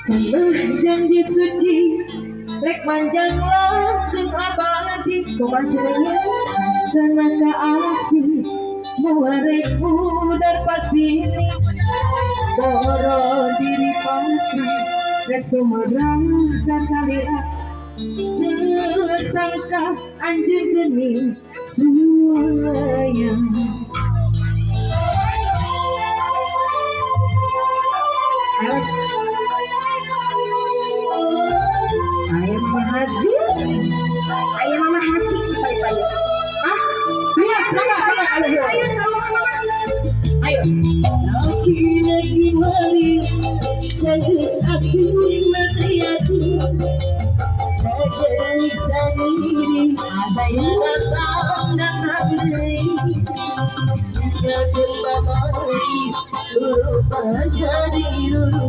Sembah janji suci rek manjang langsung abadi kebahagiaan karena keasih muarek mudar pasini boro diri pasti rek sumerang kasalira tersangka anjing geni sayang ayam Haji, ayam Mama Haji pagi-pagi. Ah, ayo, semangat, ayo. Ayo. Lagi mari, sedih asing menayati. Dari sendiri ada yang datang dan habis. Jadi pamari, lupa jadi dulu.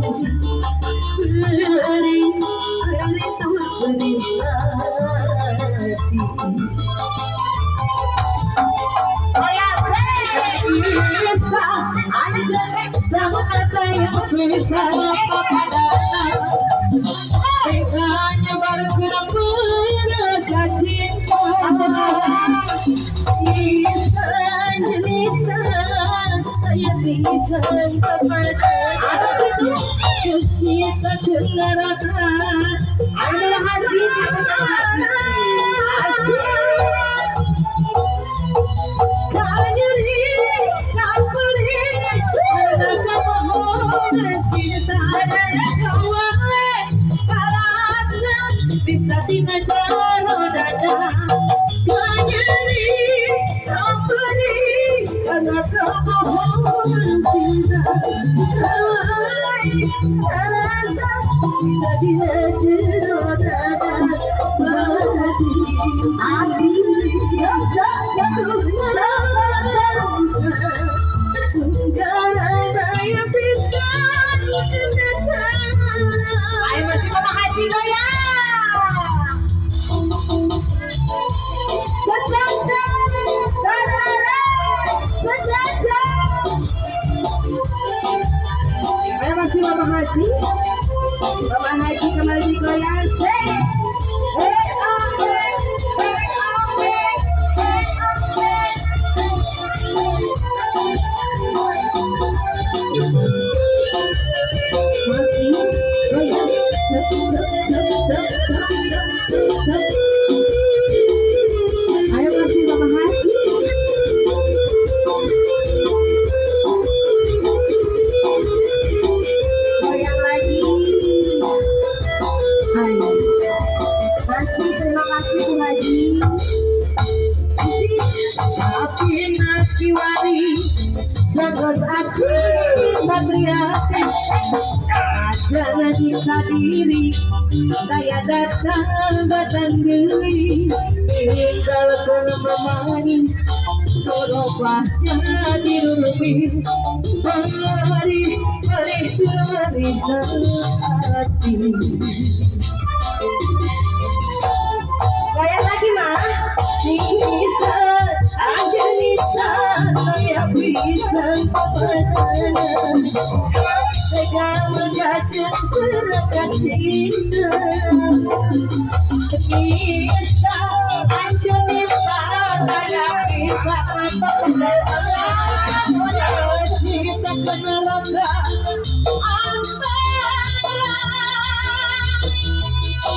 Mama Haji kembali goyang. Ayo masih Mama Haji. Goyang lagi. Masih terima kasih Bu Haji. Tapi nasi wari Jogos asing patriotis ada lagi sadiri saya datang batang diri tinggal menemani sorobahnya di rumpi mari mari hati goyang lagi mah bisa aja bisa saya bisa segala macam gerakan cinta bisa aja bisa saya bisa